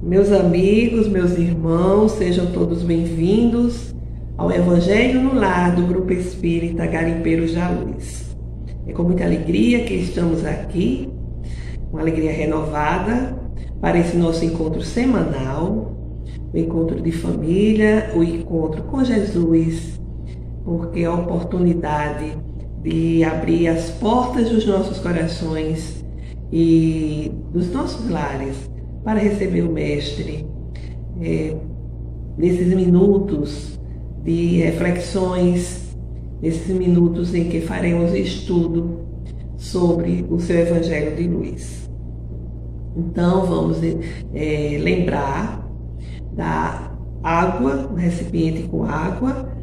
Meus amigos, meus irmãos, sejam todos bem-vindos ao Evangelho no Lar do Grupo Espírita Garimpeiros da Luz. É com muita alegria que estamos aqui, uma alegria renovada, para esse nosso encontro semanal, o encontro de família, o encontro com Jesus, porque é a oportunidade de abrir as portas dos nossos corações e dos nossos lares para receber o Mestre nesses minutos de reflexões, nesses minutos em que faremos estudo sobre o seu Evangelho de luz. Então vamos lembrar da água, um recipiente com água,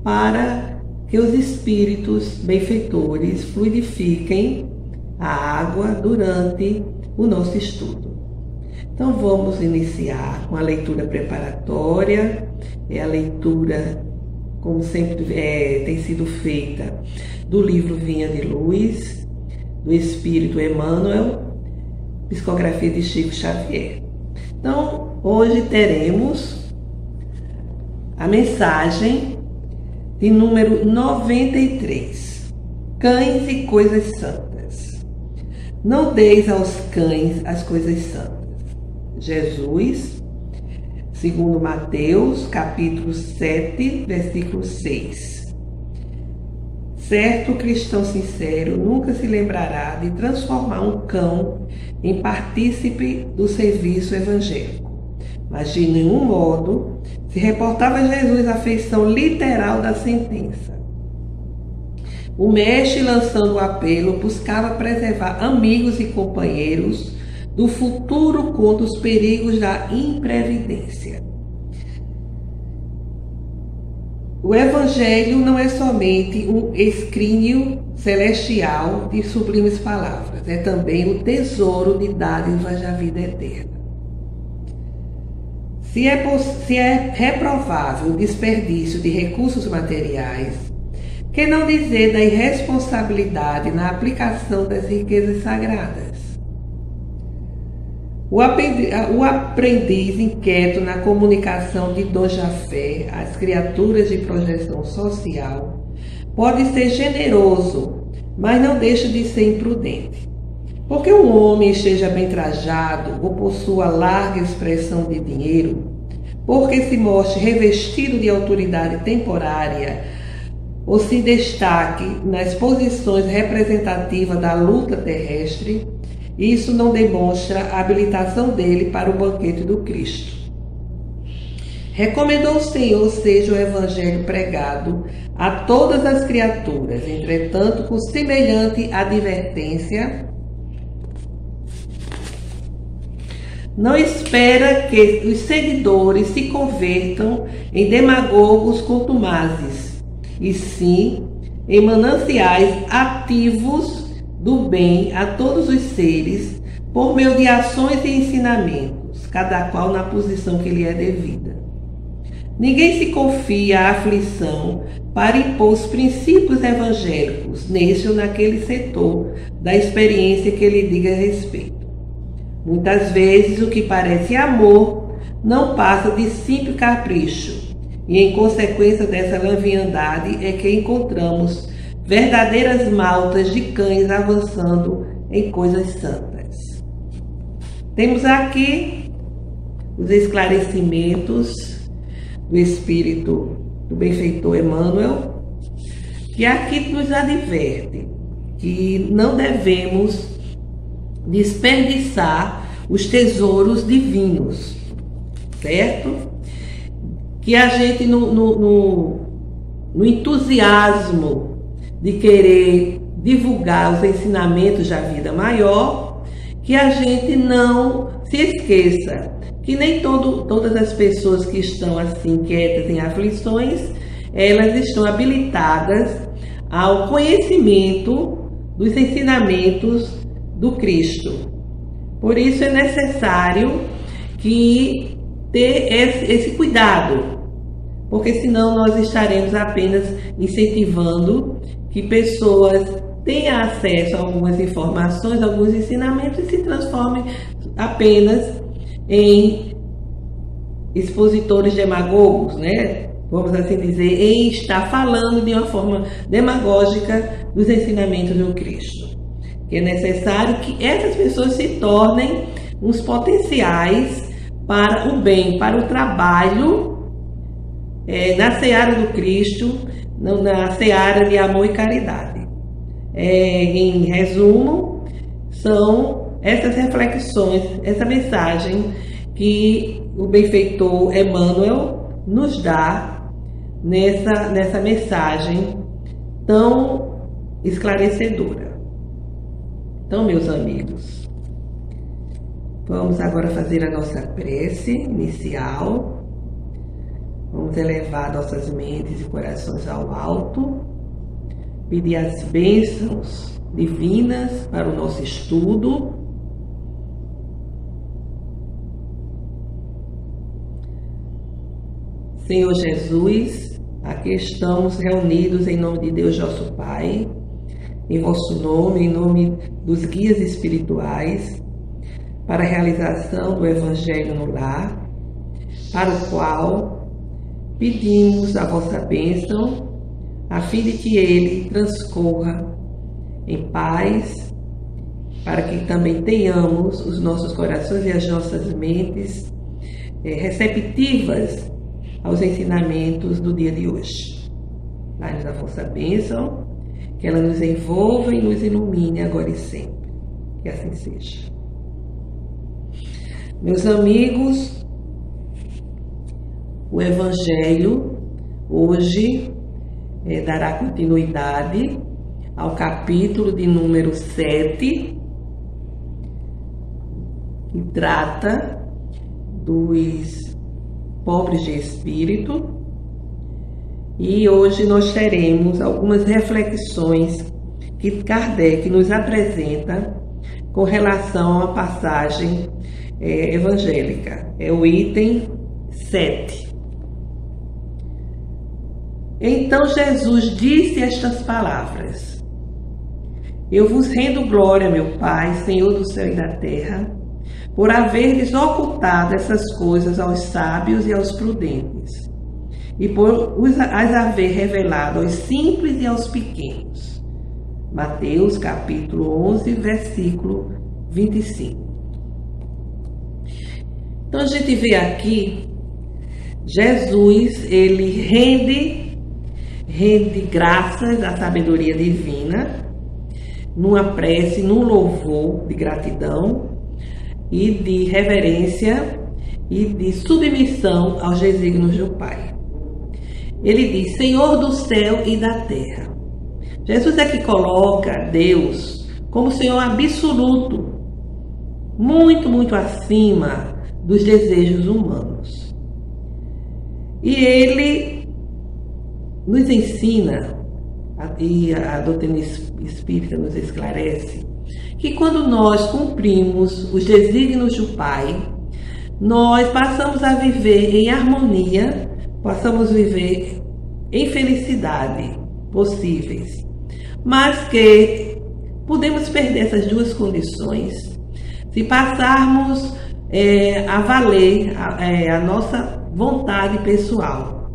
para que os espíritos benfeitores fluidifiquem a água durante o nosso estudo. Então vamos iniciar com a leitura preparatória, a leitura, como sempre tem sido feita, do livro Vinha de Luz, do Espírito Emmanuel, psicografia de Chico Xavier. Então hoje teremos a mensagem de número 93, Cães e Coisas Santas. Não deis aos cães as coisas santas. Jesus, segundo Mateus, capítulo 7, versículo 6. Certo cristão sincero nunca se lembrará de transformar um cão em partícipe do serviço evangélico, mas de nenhum modo se reportava a Jesus a feição literal da sentença. O mestre, lançando o apelo, buscava preservar amigos e companheiros do futuro contra os perigos da imprevidência. O Evangelho não é somente um escrínio celestial de sublimes palavras, é também o tesouro de dádivas da vida eterna. Se é reprovável o desperdício de recursos materiais, que não dizer da irresponsabilidade na aplicação das riquezas sagradas? O aprendiz inquieto na comunicação de dons da fé às criaturas de projeção social pode ser generoso, mas não deixa de ser imprudente. Porque um homem esteja bem trajado ou possua larga expressão de dinheiro, porque se mostre revestido de autoridade temporária ou se destaque nas posições representativas da luta terrestre, isso não demonstra a habilitação dele para o banquete do Cristo. Recomendou o Senhor seja o Evangelho pregado a todas as criaturas, entretanto, com semelhante advertência, não espera que os seguidores se convertam em demagogos contumazes, e sim em mananciais ativos do bem a todos os seres, por meio de ações e ensinamentos, cada qual na posição que lhe é devida. Ninguém se confia à aflição para impor os princípios evangélicos neste ou naquele setor da experiência que lhe diga respeito. Muitas vezes o que parece amor não passa de simples capricho, e em consequência dessa leviandade é que encontramos verdadeiras maltas de cães avançando em coisas santas. Temos aqui os esclarecimentos do Espírito do benfeitor Emmanuel, que aqui nos adverte que não devemos desperdiçar os tesouros divinos, certo? Que a gente no entusiasmo de querer divulgar os ensinamentos da vida maior, que a gente não se esqueça que nem todas as pessoas que estão assim quietas em aflições, elas estão habilitadas ao conhecimento dos ensinamentos do Cristo. Por isso é necessário que ter esse cuidado, porque senão nós estaremos apenas incentivando que pessoas tenham acesso a algumas informações, alguns ensinamentos e se transformem apenas em expositores demagogos, né? Vamos assim dizer, em estar falando de uma forma demagógica dos ensinamentos do Cristo. Que é necessário que essas pessoas se tornem uns potenciais para o bem, para o trabalho na seara do Cristo, na seara de amor e caridade. Em resumo, são essas reflexões, essa mensagem que o benfeitor Emmanuel nos dá nessa mensagem tão esclarecedora. Então, meus amigos, vamos agora fazer a nossa prece inicial. Vamos elevar nossas mentes e corações ao alto, pedir as bênçãos divinas para o nosso estudo. Senhor Jesus, aqui estamos reunidos em nome de Deus, nosso Pai, em vosso nome, em nome dos guias espirituais, para a realização do Evangelho no lar, para o qual pedimos a vossa bênção, a fim de que ele transcorra em paz, para que também tenhamos os nossos corações e as nossas mentes receptivas aos ensinamentos do dia de hoje. Dai-nos a vossa bênção, que ela nos envolva e nos ilumine agora e sempre. Que assim seja. Meus amigos, o Evangelho hoje dará continuidade ao capítulo de número 7, que trata dos pobres de espírito, e hoje nós teremos algumas reflexões que Kardec nos apresenta com relação à passagem evangélica. É o item 7. Então Jesus disse estas palavras: Eu vos rendo glória, meu Pai, Senhor do céu e da terra, por haverdes ocultado essas coisas aos sábios e aos prudentes, e por as haver revelado aos simples e aos pequenos. Mateus capítulo 11, versículo 25. Então a gente vê aqui, Jesus, ele rende graças à sabedoria divina, numa prece, num louvor de gratidão, e de reverência e de submissão aos desígnios do Pai. Ele diz: Senhor do céu e da terra. Jesus é que coloca Deus como Senhor absoluto, muito, muito acima dos desejos humanos. E ele nos ensina, e a doutrina espírita nos esclarece, que quando nós cumprimos os desígnios do Pai, nós passamos a viver em harmonia, passamos a viver em felicidade possíveis, mas que podemos perder essas duas condições se passarmos a valer a nossa vontade pessoal,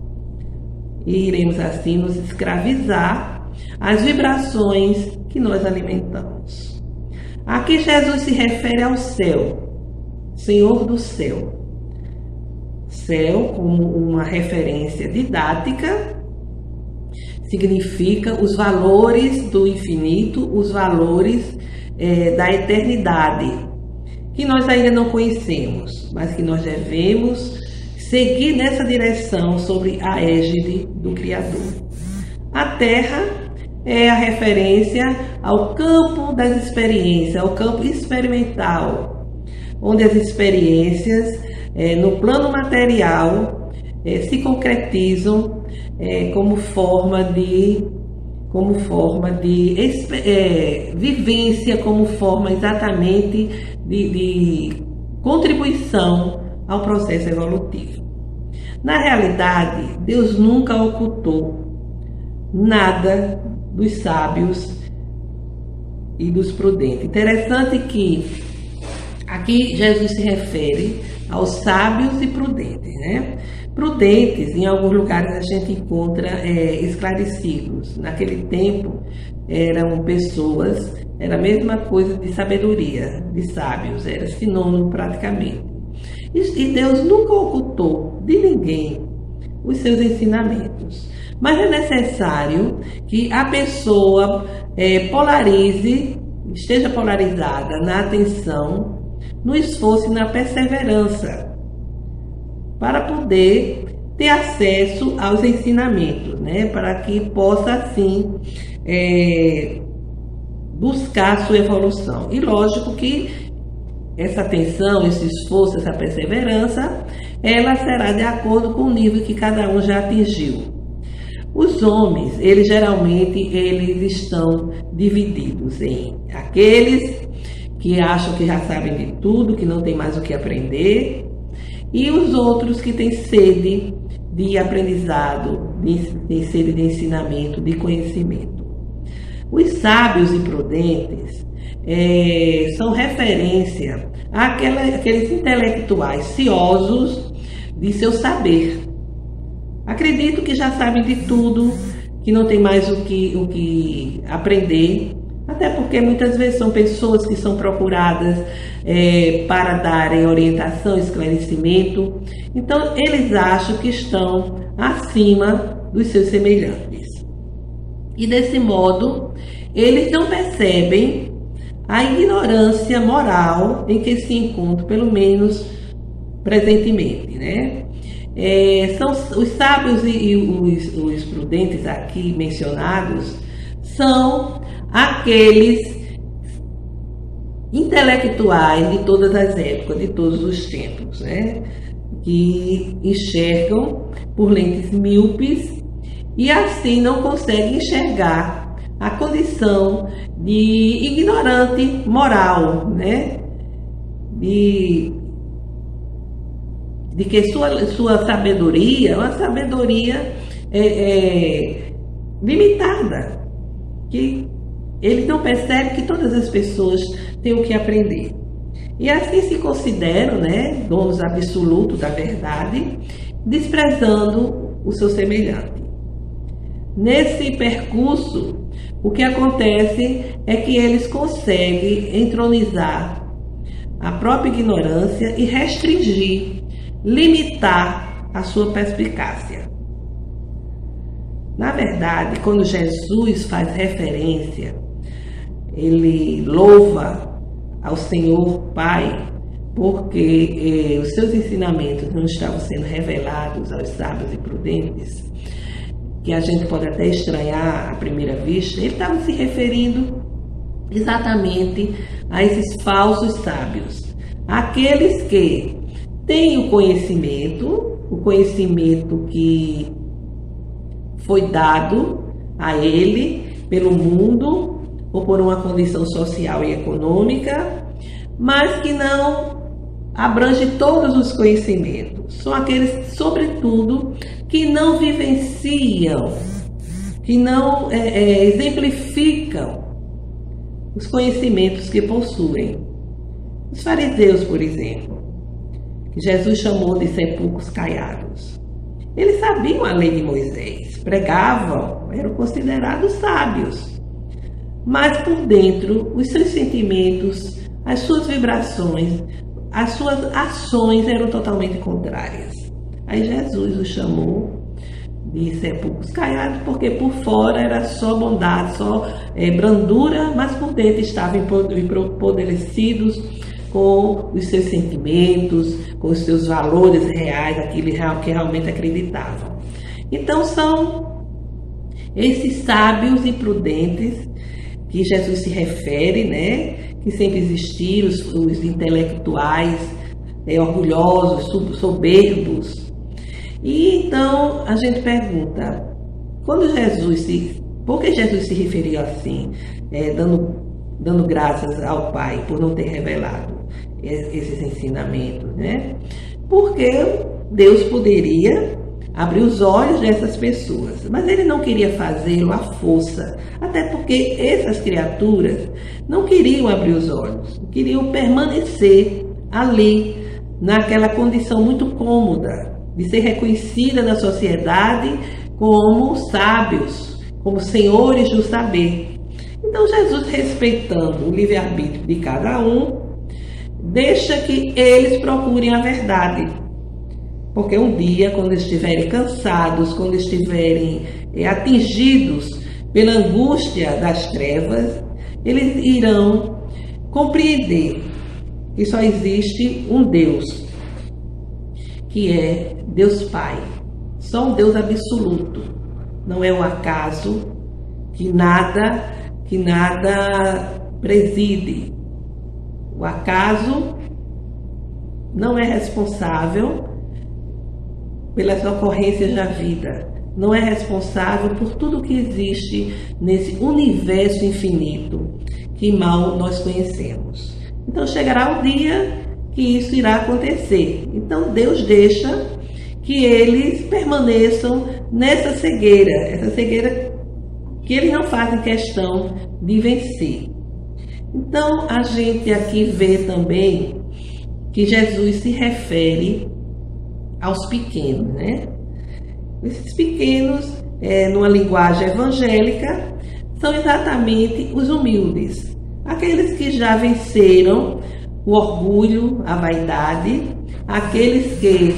e iremos assim nos escravizar às vibrações que nós alimentamos. Aqui Jesus se refere ao céu, Senhor do céu. Céu, como uma referência didática, significa os valores do infinito, os valores da eternidade, que nós ainda não conhecemos, mas que nós devemos seguir nessa direção sobre a égide do Criador. A Terra é a referência ao campo das experiências, ao campo experimental, onde as experiências no plano material se concretizam como forma de vivência, como forma exatamente de contribuição ao processo evolutivo. Na realidade, Deus nunca ocultou nada dos sábios e dos prudentes. Interessante que aqui Jesus se refere aos sábios e prudentes, né? Prudentes, em alguns lugares a gente encontra esclarecidos. Naquele tempo eram pessoas, era a mesma coisa de sabedoria, de sábios, era sinônimo praticamente. E Deus nunca ocultou de ninguém os seus ensinamentos. Mas é necessário que a pessoa esteja polarizada na atenção, no esforço e na perseverança, para poder ter acesso aos ensinamentos, né? Para que possa, assim, buscar a sua evolução. E lógico que essa atenção, esse esforço, essa perseverança, ela será de acordo com o nível que cada um já atingiu. Os homens, eles estão divididos em aqueles que acham que já sabem de tudo, que não tem mais o que aprender, e os outros que têm sede de aprendizado, têm sede de ensinamento, de conhecimento. Os sábios e prudentes são referência àqueles intelectuais ciosos de seu saber. Acredito que já sabem de tudo, que não tem mais o que aprender, até porque muitas vezes são pessoas que são procuradas para darem orientação, esclarecimento. Então, eles acham que estão acima dos seus semelhantes. E desse modo, eles não percebem a ignorância moral em que se encontram, pelo menos presentemente, né? São os sábios e os prudentes aqui mencionados, são aqueles intelectuais de todas as épocas, de todos os tempos, né? Que enxergam por lentes míopes e assim não conseguem enxergar a condição de ignorante moral, né? De que sua sabedoria é uma sabedoria limitada, que ele não percebe que todas as pessoas têm o que aprender. E assim se consideram, né, donos absolutos da verdade, desprezando o seu semelhante. Nesse percurso, o que acontece é que eles conseguem entronizar a própria ignorância e restringir, limitar a sua perspicácia. Na verdade, quando Jesus faz referência, ele louva ao Senhor Pai, porque os seus ensinamentos não estavam sendo revelados aos sábios e prudentes, que a gente pode até estranhar à primeira vista. Ele estava se referindo exatamente a esses falsos sábios, aqueles que têm o conhecimento que foi dado a ele pelo mundo ou por uma condição social e econômica, mas que não abrange todos os conhecimentos. São aqueles, sobretudo, que não vivenciam, que não exemplificam os conhecimentos que possuem. Os fariseus, por exemplo, que Jesus chamou de sepulcros caiados. Eles sabiam a lei de Moisés, pregavam, eram considerados sábios. Mas por dentro, os seus sentimentos, as suas vibrações, as suas ações eram totalmente contrárias. Aí Jesus os chamou de sepulcros caiados, porque por fora era só bondade, só brandura, mas por dentro estavam empodrecidos com os seus sentimentos, com os seus valores reais, aquilo que realmente acreditavam. Então são esses sábios e prudentes que Jesus se refere, né? Que sempre existiram, os intelectuais orgulhosos, soberbos. E então a gente pergunta, por que Jesus se referiu assim, dando graças ao Pai por não ter revelado esses ensinamentos, né? Porque Deus poderia abrir os olhos dessas pessoas, mas ele não queria fazê-lo à força, até porque essas criaturas não queriam abrir os olhos, queriam permanecer ali naquela condição muito cômoda de ser reconhecida na sociedade como sábios, como senhores do saber. Então Jesus, respeitando o livre-arbítrio de cada um, deixa que eles procurem a verdade. Porque um dia, quando estiverem cansados, quando estiverem atingidos pela angústia das trevas, eles irão compreender que só existe um Deus, que é Deus Pai. Só um Deus absoluto. Não é o acaso que nada preside. O acaso não é responsável pelas ocorrências da vida, não é responsável por tudo que existe nesse universo infinito que mal nós conhecemos. Então chegará o dia que isso irá acontecer. Então Deus deixa que eles permaneçam nessa cegueira, essa cegueira que eles não fazem questão de vencer. Então a gente aqui vê também que Jesus se refere aos pequenos, né? Esses pequenos, numa linguagem evangélica, são exatamente os humildes, aqueles que já venceram o orgulho, a vaidade, aqueles que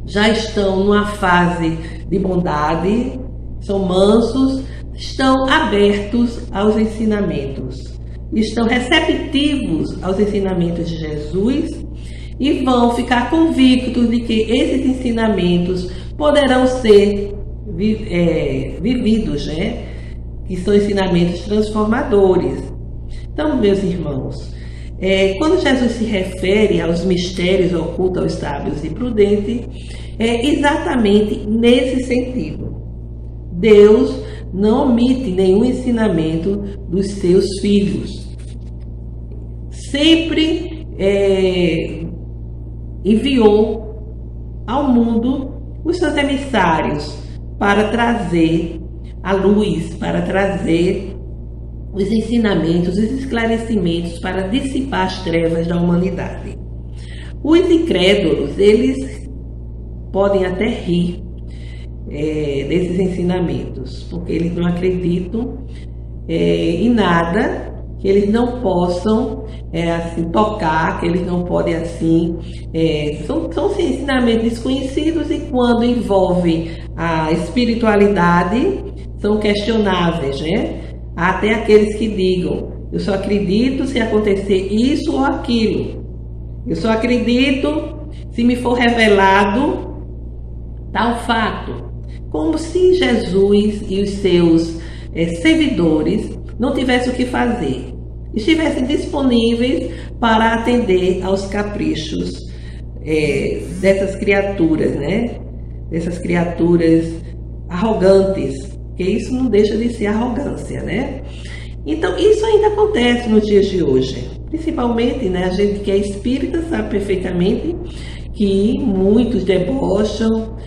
já estão numa fase de bondade, são mansos, estão abertos aos ensinamentos, estão receptivos aos ensinamentos de Jesus e vão ficar convictos de que esses ensinamentos poderão ser vividos, né? Que são ensinamentos transformadores. Então, meus irmãos, quando Jesus se refere aos mistérios ocultos aos sábios e prudentes, é exatamente nesse sentido. Deus não omite nenhum ensinamento dos seus filhos. Sempre enviou ao mundo os seus emissários para trazer a luz, para trazer os ensinamentos, os esclarecimentos, para dissipar as trevas da humanidade. Os incrédulos, eles podem até rir desses ensinamentos, porque eles não acreditam em nada que eles não possam assim tocar, que eles não podem assim, são ensinamentos desconhecidos e quando envolve a espiritualidade são questionáveis, né? Há até aqueles que digam: eu só acredito se acontecer isso ou aquilo, eu só acredito se me for revelado tal fato, como se Jesus e os seus servidores não tivessem o que fazer, estivessem disponíveis para atender aos caprichos dessas criaturas, né? Dessas criaturas arrogantes, que isso não deixa de ser arrogância, né? Então, isso ainda acontece nos dias de hoje, principalmente, né? A gente que é espírita sabe perfeitamente que muitos debocham,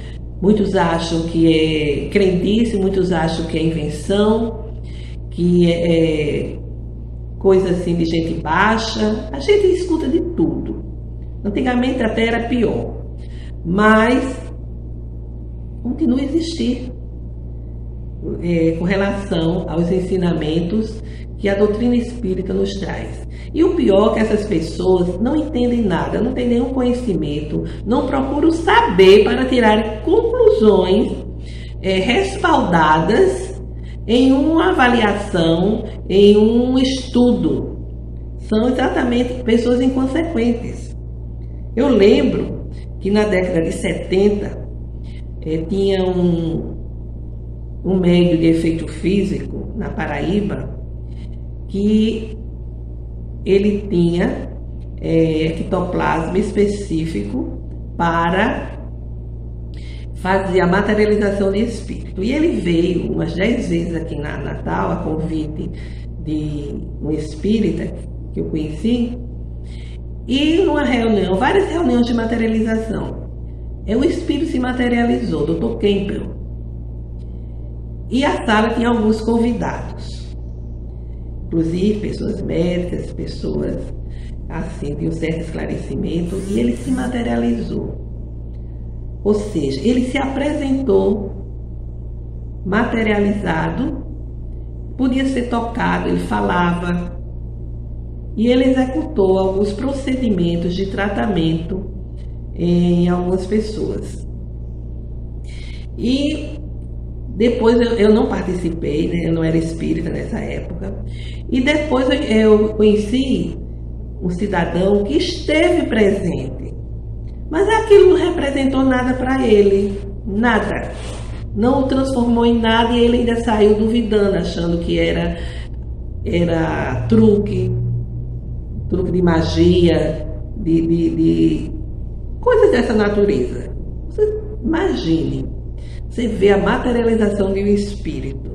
muitos acham que é crendice, muitos acham que é invenção, que é coisa assim de gente baixa. A gente escuta de tudo. Antigamente até era pior, mas continua a existir com relação aos ensinamentos que a doutrina espírita nos traz. E o pior é que essas pessoas não entendem nada, não têm nenhum conhecimento, não procuram saber para tirar conclusões respaldadas em uma avaliação, em um estudo. São exatamente pessoas inconsequentes. Eu lembro que na década de 70 tinha um médium de efeito físico na Paraíba que ele tinha ectoplasma específico para fazer a materialização de espírito. E ele veio umas 10 vezes aqui na Natal, a convite de um espírita que eu conheci, e numa reunião, várias reuniões de materialização, o espírito se materializou, Dr. Campbell. E a sala tinha alguns convidados, inclusive pessoas médicas, pessoas assim, de um certo esclarecimento, e ele se materializou. Ou seja, ele se apresentou materializado, podia ser tocado, ele falava, e ele executou alguns procedimentos de tratamento em algumas pessoas. E depois eu não participei, né? Eu não era espírita nessa época, e depois eu conheci um cidadão que esteve presente, mas aquilo não representou nada para ele, nada. Não o transformou em nada, e ele ainda saiu duvidando, achando que era truque de magia, de coisas dessa natureza. Você imagine, você vê a materialização de um espírito.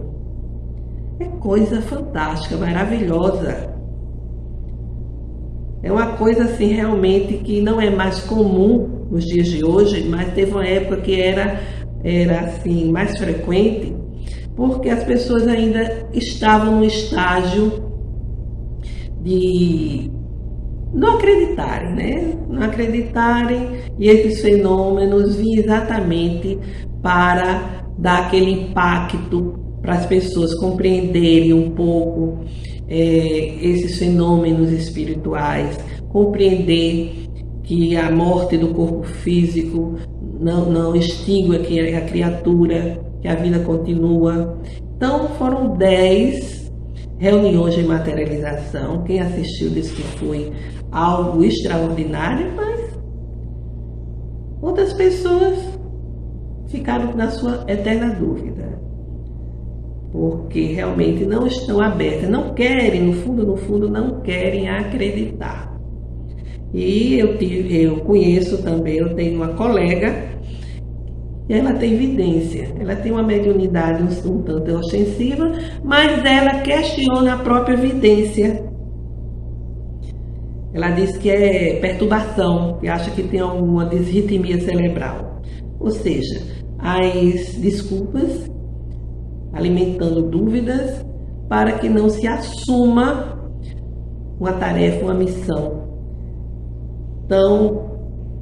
É coisa fantástica, maravilhosa. É uma coisa assim realmente que não é mais comum nos dias de hoje, mas teve uma época que era assim mais frequente, porque as pessoas ainda estavam no estágio de não acreditarem, né? Não acreditarem, e esses fenômenos vinham exatamente para dar aquele impacto para as pessoas compreenderem um pouco esses fenômenos espirituais, compreender que a morte do corpo físico não extingue a criatura, que a vida continua. Então foram 10 reuniões de materialização. Quem assistiu disse que foi algo extraordinário, mas outras pessoas ficaram na sua eterna dúvida, porque realmente não estão abertas, não querem, no fundo, não querem acreditar. E eu conheço também, eu tenho uma colega, e ela tem evidência, ela tem uma mediunidade um tanto ostensiva, mas ela questiona a própria evidência. Ela diz que é perturbação, que acha que tem alguma desritmia cerebral. Ou seja, as desculpas alimentando dúvidas para que não se assuma uma tarefa, uma missão tão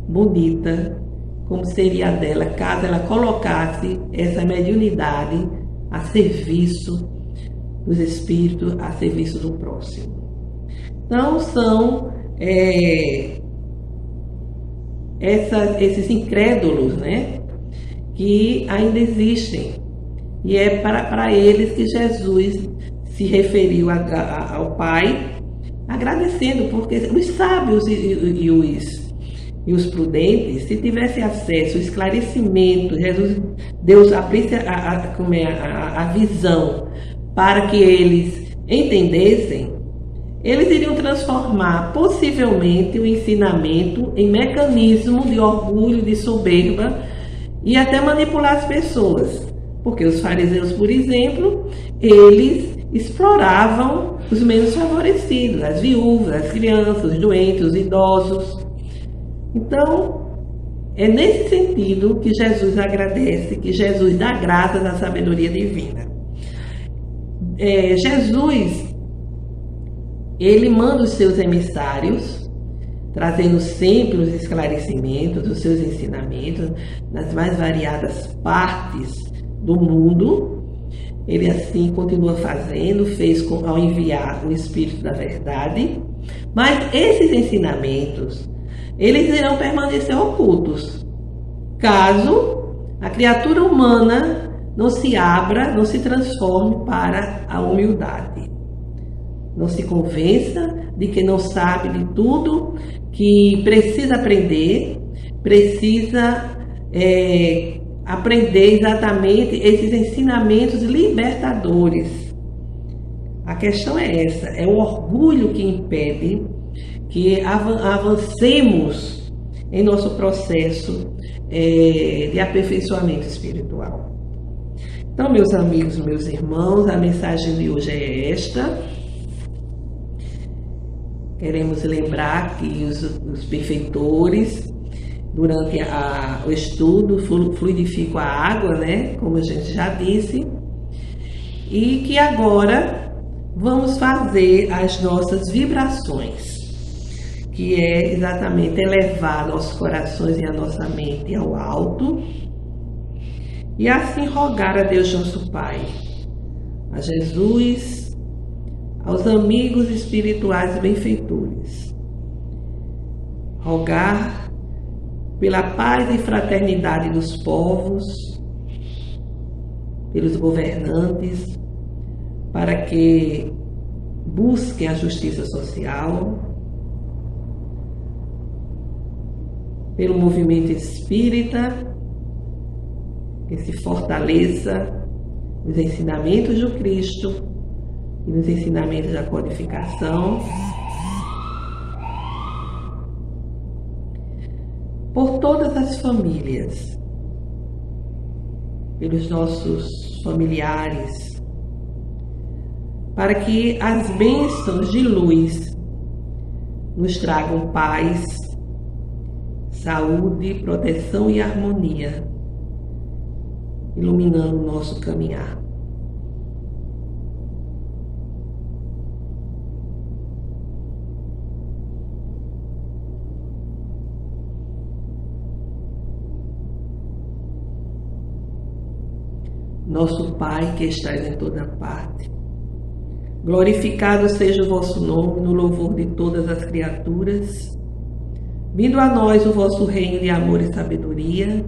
bonita como seria a dela, caso ela colocasse essa mediunidade a serviço dos espíritos, a serviço do próximo. Então são esses incrédulos, né, que ainda existem, e é para eles que Jesus se referiu ao Pai, agradecendo, porque os sábios e os prudentes, se tivessem acesso ao esclarecimento, Deus abrisse a visão para que eles entendessem, eles iriam transformar possivelmente o ensinamento em mecanismo de orgulho, de soberba, e até manipular as pessoas. Porque os fariseus, por exemplo, eles exploravam os menos favorecidos, as viúvas, as crianças, os doentes, os idosos. Então, é nesse sentido que Jesus agradece, que Jesus dá graças à sabedoria divina. Jesus, ele manda os seus emissários, trazendo sempre os esclarecimentos dos seus ensinamentos nas mais variadas partes do mundo. Ele assim continua fazendo, fez ao enviar o Espírito da Verdade, mas esses ensinamentos, eles irão permanecer ocultos, caso a criatura humana não se abra, não se transforme para a humildade. Não se convença de que não sabe de tudo, que precisa aprender, precisa aprender exatamente esses ensinamentos libertadores. A questão é essa, é o orgulho que impede que avancemos em nosso processo de aperfeiçoamento espiritual. Então, meus amigos, meus irmãos, a mensagem de hoje é esta. Queremos lembrar que os benfeitores, durante o estudo, fluidificam a água, né? Como a gente já disse, e que agora vamos fazer as nossas vibrações. que é exatamente elevar nossos corações e a nossa mente ao alto e assim rogar a Deus nosso Pai, a Jesus, aos amigos espirituais benfeitores, rogar pela paz e fraternidade dos povos, pelos governantes, para que busquem a justiça social, pelo movimento espírita, que se fortaleça nos ensinamentos do Cristo e nos ensinamentos da codificação, por todas as famílias, pelos nossos familiares, para que as bênçãos de luz nos tragam paz, saúde, proteção e harmonia, iluminando o nosso caminhar. Nosso Pai que estás em toda parte, glorificado seja o vosso nome no louvor de todas as criaturas. Vindo a nós o vosso reino de amor e sabedoria,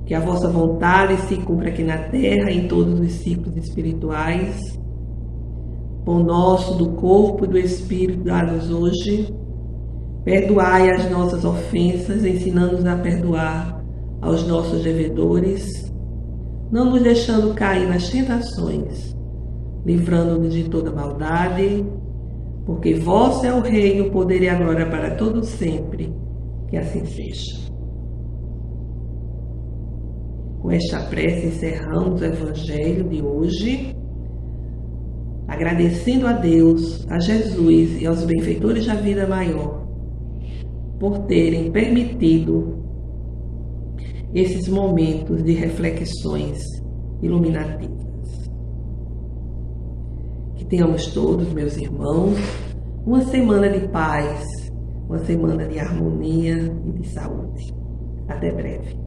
que a vossa vontade se cumpra aqui na terra e em todos os ciclos espirituais. Pão nosso do corpo e do Espírito dá-nos hoje. Perdoai as nossas ofensas, ensinando-nos a perdoar aos nossos devedores, não nos deixando cair nas tentações, livrando-nos de toda maldade, porque vosso é o reino, o poder e a glória para todos sempre, que assim seja. Com esta prece encerramos o Evangelho de hoje, agradecendo a Deus, a Jesus e aos benfeitores da vida maior, por terem permitido esses momentos de reflexões iluminativas. Que tenhamos todos, meus irmãos, uma semana de paz, uma semana de harmonia e de saúde. Até breve.